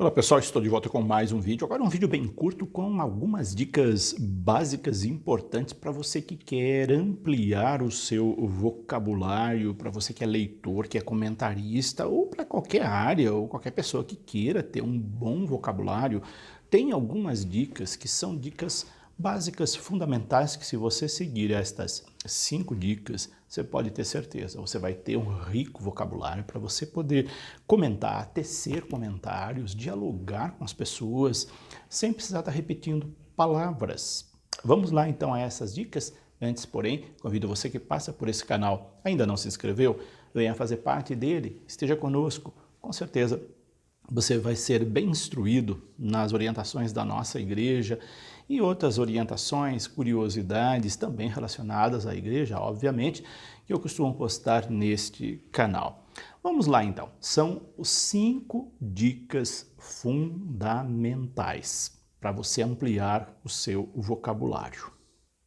Olá pessoal, estou de volta com mais um vídeo. Agora um vídeo bem curto com algumas dicas básicas e importantes para você que quer ampliar o seu vocabulário, para você que é leitor, que é comentarista ou para qualquer área ou qualquer pessoa que queira ter um bom vocabulário. Tem algumas dicas que são dicas básicas, fundamentais, que se você seguir estas 5 dicas, você pode ter certeza, você vai ter um rico vocabulário para você poder comentar, tecer comentários, dialogar com as pessoas, sem precisar estar repetindo palavras. Vamos lá então a essas dicas? Antes, porém, convido você que passa por esse canal, ainda não se inscreveu, venha fazer parte dele, esteja conosco, com certeza você vai ser bem instruído nas orientações da nossa igreja e outras orientações, curiosidades também relacionadas à igreja, obviamente, que eu costumo postar neste canal. Vamos lá então, são os 5 dicas fundamentais para você ampliar o seu vocabulário.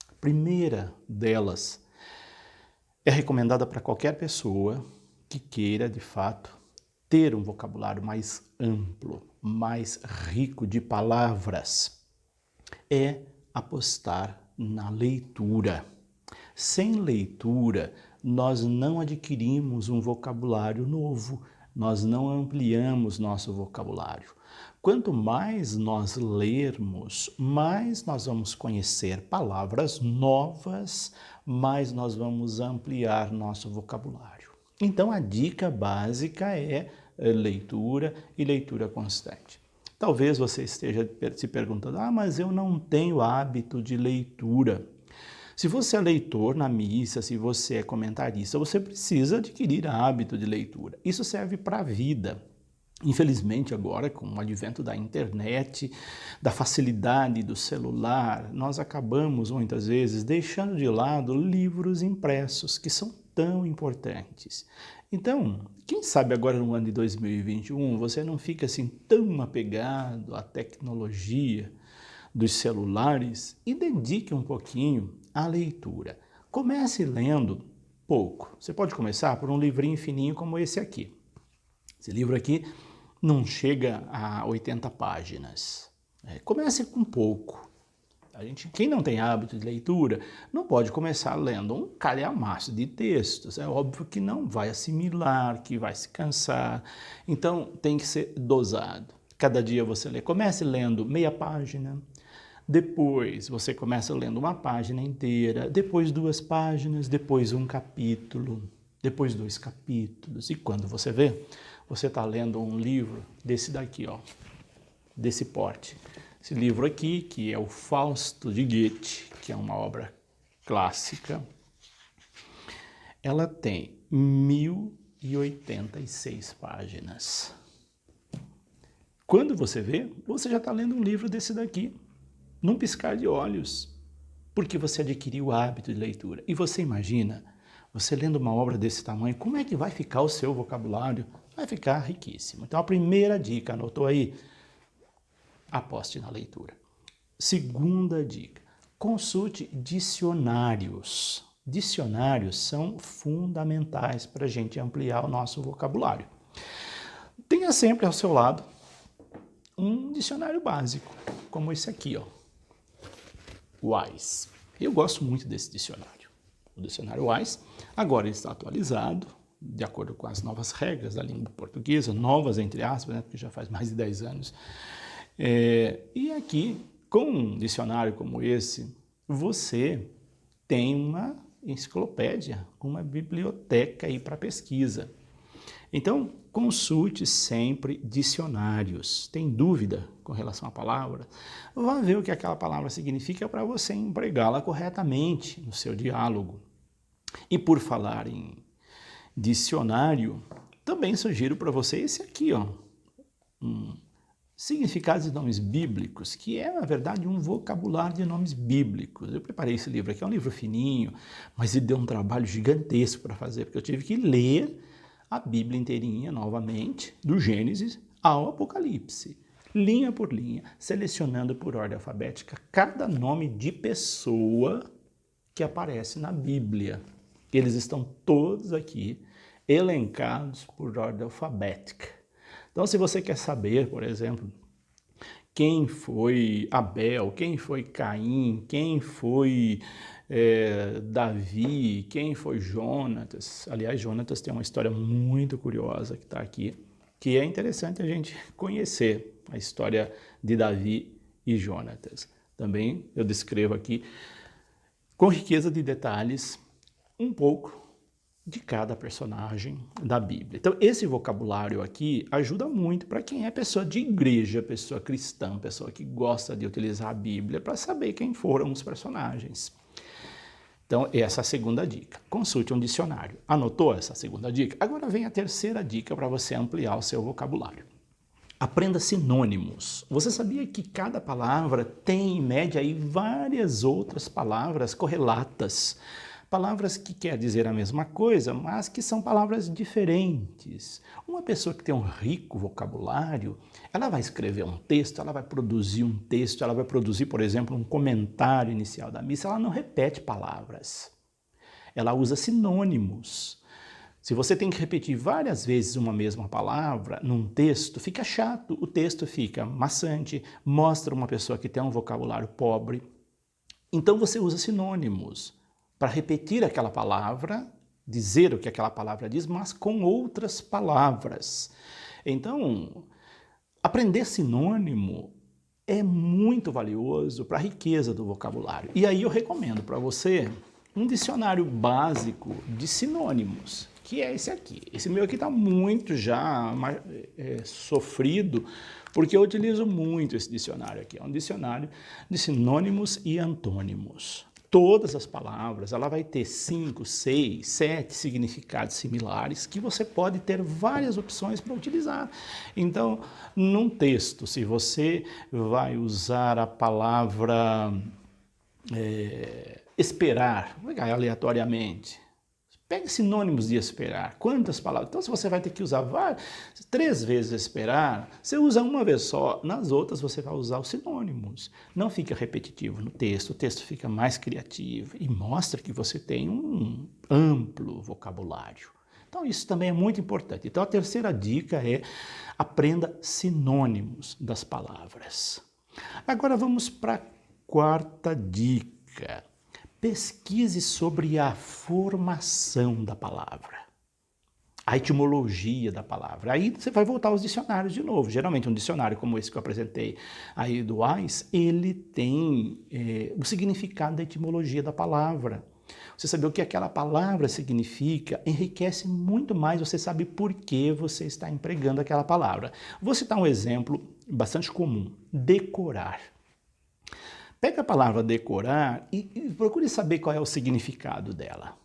A primeira delas é recomendada para qualquer pessoa que queira, de fato, ter um vocabulário mais amplo, mais rico de palavras, é apostar na leitura. Sem leitura, nós não adquirimos um vocabulário novo, nós não ampliamos nosso vocabulário. Quanto mais nós lermos, mais nós vamos conhecer palavras novas, mais nós vamos ampliar nosso vocabulário. Então a dica básica é leitura e leitura constante. Talvez você esteja se perguntando, mas eu não tenho hábito de leitura. Se você é leitor na missa, se você é comentarista, você precisa adquirir hábito de leitura. Isso serve para a vida. Infelizmente agora, com o advento da internet, da facilidade do celular, nós acabamos muitas vezes deixando de lado livros impressos, que são tão importantes. Então, quem sabe agora no ano de 2021, você não fica assim tão apegado à tecnologia dos celulares e dedique um pouquinho à leitura. Comece lendo pouco. Você pode começar por um livrinho fininho como esse aqui. Esse livro aqui não chega a 80 páginas. Comece com pouco. Quem não tem hábito de leitura não pode começar lendo um calhamaço de textos. É óbvio que não vai assimilar, que vai se cansar. Então tem que ser dosado. Cada dia você lê. Comece lendo meia página. Depois você começa lendo uma página inteira. Depois 2 páginas. Depois um capítulo. Depois 2 capítulos. E quando você vê, você está lendo um livro desse daqui, ó, desse porte. Esse livro aqui, que é o Fausto de Goethe, que é uma obra clássica, ela tem 1086 páginas. Quando você vê, você já está lendo um livro desse daqui, num piscar de olhos, porque você adquiriu o hábito de leitura. E você imagina, você lendo uma obra desse tamanho, como é que vai ficar o seu vocabulário? Vai ficar riquíssimo. Então a primeira dica, anotou aí? Aposte na leitura. Segunda dica, consulte dicionários. Dicionários são fundamentais para a gente ampliar o nosso vocabulário. Tenha sempre ao seu lado um dicionário básico, como esse aqui, ó, Wise. Eu gosto muito desse dicionário. O dicionário Wise, agora ele está atualizado, de acordo com as novas regras da língua portuguesa, novas entre aspas, né, porque já faz mais de 10 anos. E aqui, com um dicionário como esse, você tem uma enciclopédia, uma biblioteca aí para pesquisa. Então, consulte sempre dicionários. Tem dúvida com relação à palavra? Vá ver o que aquela palavra significa para você empregá-la corretamente no seu diálogo. E por falar em dicionário, também sugiro para você esse aqui, ó, Significados de Nomes Bíblicos, que é, na verdade, um vocabulário de nomes bíblicos. Eu preparei esse livro aqui, é um livro fininho, mas ele deu um trabalho gigantesco para fazer, porque eu tive que ler a Bíblia inteirinha, novamente, do Gênesis ao Apocalipse, linha por linha, selecionando por ordem alfabética cada nome de pessoa que aparece na Bíblia. Eles estão todos aqui, elencados por ordem alfabética. Então, se você quer saber, por exemplo, quem foi Abel, quem foi Caim, quem foi Davi, quem foi Jonatas. Aliás, Jonatas tem uma história muito curiosa que está aqui, que é interessante a gente conhecer a história de Davi e Jonatas. Também eu descrevo aqui, com riqueza de detalhes, um pouco de cada personagem da Bíblia. Então, esse vocabulário aqui ajuda muito para quem é pessoa de igreja, pessoa cristã, pessoa que gosta de utilizar a Bíblia para saber quem foram os personagens. Então, essa é a segunda dica. Consulte um dicionário. Anotou essa segunda dica? Agora vem a terceira dica para você ampliar o seu vocabulário. Aprenda sinônimos. Você sabia que cada palavra tem, em média, aí várias outras palavras correlatas? Palavras que quer dizer a mesma coisa, mas que são palavras diferentes. Uma pessoa que tem um rico vocabulário, ela vai escrever um texto, ela vai produzir um texto, ela vai produzir, por exemplo, um comentário inicial da missa, ela não repete palavras. Ela usa sinônimos. Se você tem que repetir várias vezes uma mesma palavra num texto, fica chato, o texto fica maçante, mostra uma pessoa que tem um vocabulário pobre. Então você usa sinônimos para repetir aquela palavra, dizer o que aquela palavra diz, mas com outras palavras. Então, aprender sinônimo é muito valioso para a riqueza do vocabulário. E aí eu recomendo para você um dicionário básico de sinônimos, que é esse aqui. Esse meu aqui está muito já sofrido, porque eu utilizo muito esse dicionário aqui. É um dicionário de sinônimos e antônimos. Todas as palavras, ela vai ter 5, 6, 7 significados similares que você pode ter várias opções para utilizar. Então, num texto, se você vai usar a palavra esperar, vou pegar aleatoriamente, pegue sinônimos de esperar. Quantas palavras? Então, se você vai ter que usar 3 vezes esperar, você usa uma vez só. Nas outras, você vai usar os sinônimos. Não fica repetitivo no texto, o texto fica mais criativo e mostra que você tem um amplo vocabulário. Então, isso também é muito importante. Então, a terceira dica é aprenda sinônimos das palavras. Agora, vamos para a quarta dica. Pesquise sobre a formação da palavra, a etimologia da palavra. Aí você vai voltar aos dicionários de novo. Geralmente um dicionário como esse que eu apresentei aí do AIS, ele tem o significado da etimologia da palavra. Você saber o que aquela palavra significa enriquece muito mais, você sabe por que você está empregando aquela palavra. Vou citar um exemplo bastante comum, decorar. Pega a palavra decorar e procure saber qual é o significado dela.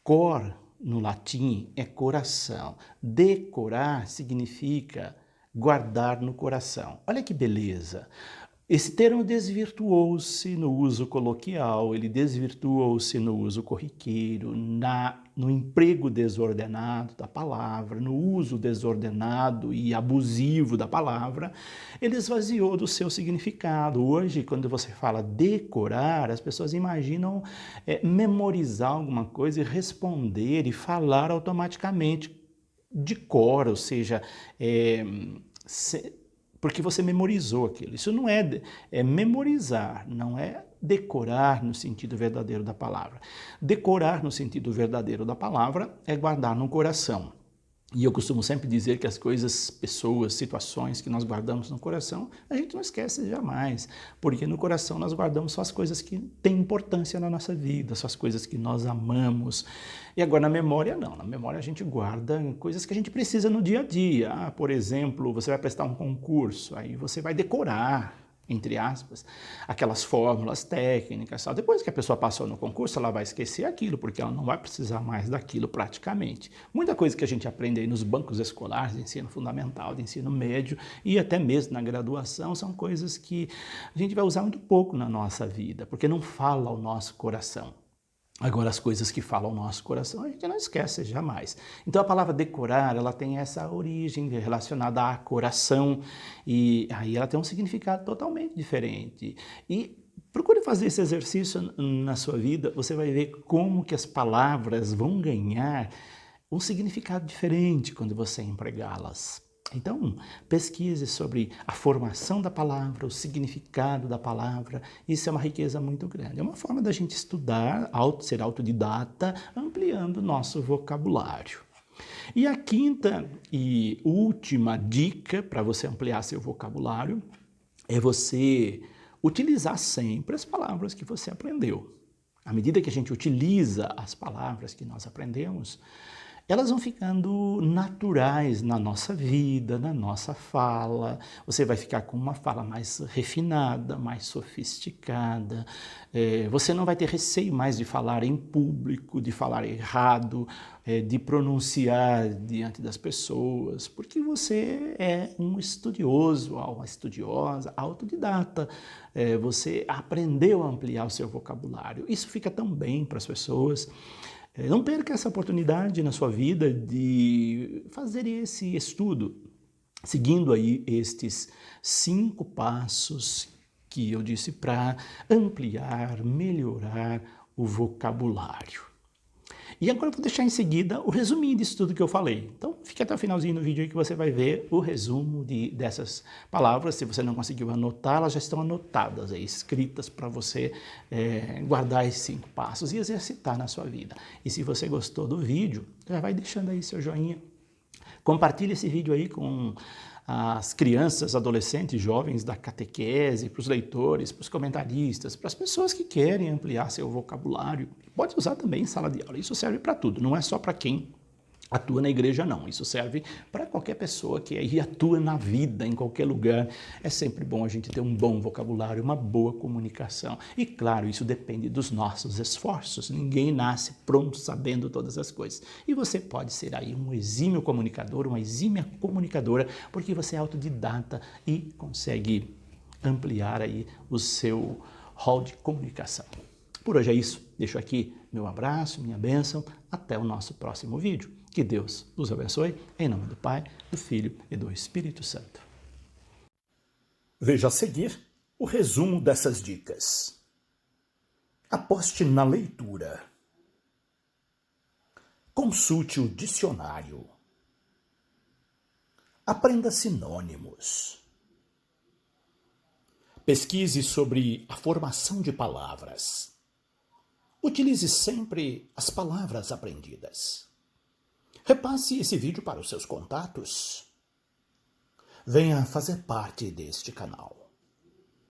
Cor, no latim, é coração. Decorar significa guardar no coração. Olha que beleza! Esse termo desvirtuou-se no uso coloquial, ele desvirtuou-se no uso corriqueiro, no emprego desordenado da palavra, no uso desordenado e abusivo da palavra, ele esvaziou do seu significado. Hoje, quando você fala decorar, as pessoas imaginam memorizar alguma coisa e responder e falar automaticamente de cor, ou seja, porque você memorizou aquilo. Isso não é memorizar, não é decorar no sentido verdadeiro da palavra. Decorar no sentido verdadeiro da palavra é guardar no coração. E eu costumo sempre dizer que as coisas, pessoas, situações que nós guardamos no coração, a gente não esquece jamais, porque no coração nós guardamos só as coisas que têm importância na nossa vida, só as coisas que nós amamos. E agora na memória não, na memória a gente guarda coisas que a gente precisa no dia a dia. Por exemplo, você vai prestar um concurso, aí você vai decorar, entre aspas, aquelas fórmulas técnicas. Tal. Depois que a pessoa passou no concurso, ela vai esquecer aquilo, porque ela não vai precisar mais daquilo praticamente. Muita coisa que a gente aprende aí nos bancos escolares, de ensino fundamental, de ensino médio e até mesmo na graduação, são coisas que a gente vai usar muito pouco na nossa vida, porque não fala ao nosso coração. Agora, as coisas que falam ao nosso coração, a gente não esquece jamais. Então, a palavra decorar, ela tem essa origem relacionada a coração, e aí ela tem um significado totalmente diferente. E procure fazer esse exercício na sua vida, você vai ver como que as palavras vão ganhar um significado diferente quando você empregá-las. Então, pesquise sobre a formação da palavra, o significado da palavra. Isso é uma riqueza muito grande. É uma forma da gente estudar, ser autodidata, ampliando o nosso vocabulário. E a quinta e última dica para você ampliar seu vocabulário é você utilizar sempre as palavras que você aprendeu. À medida que a gente utiliza as palavras que nós aprendemos, elas vão ficando naturais na nossa vida, na nossa fala. Você vai ficar com uma fala mais refinada, mais sofisticada. Você não vai ter receio mais de falar em público, de falar errado, de pronunciar diante das pessoas, porque você é um estudioso, uma estudiosa, autodidata. Você aprendeu a ampliar o seu vocabulário. Isso fica tão bem para as pessoas. Não perca essa oportunidade na sua vida de fazer esse estudo, seguindo aí estes 5 passos que eu disse para ampliar, melhorar o vocabulário. E agora eu vou deixar em seguida o resuminho disso tudo que eu falei. Então, fique até o finalzinho do vídeo aí que você vai ver o resumo dessas palavras. Se você não conseguiu anotar, elas já estão anotadas aí, escritas para você guardar esses 5 passos e exercitar na sua vida. E se você gostou do vídeo, já vai deixando aí seu joinha. Compartilhe esse vídeo aí com as crianças, adolescentes, jovens da catequese, para os leitores, para os comentaristas, para as pessoas que querem ampliar seu vocabulário. Pode usar também em sala de aula, isso serve para tudo, não é só para quem atua na igreja não, isso serve para qualquer pessoa que aí atua na vida, em qualquer lugar. É sempre bom a gente ter um bom vocabulário, uma boa comunicação. E claro, isso depende dos nossos esforços, ninguém nasce pronto sabendo todas as coisas. E você pode ser aí um exímio comunicador, uma exímia comunicadora, porque você é autodidata e consegue ampliar aí o seu rol de comunicação. Por hoje é isso, deixo aqui meu abraço, minha bênção, até o nosso próximo vídeo. Que Deus nos abençoe, em nome do Pai, do Filho e do Espírito Santo. Veja a seguir o resumo dessas dicas. Aposte na leitura. Consulte o dicionário. Aprenda sinônimos. Pesquise sobre a formação de palavras. Utilize sempre as palavras aprendidas. Repasse esse vídeo para os seus contatos. Venha fazer parte deste canal.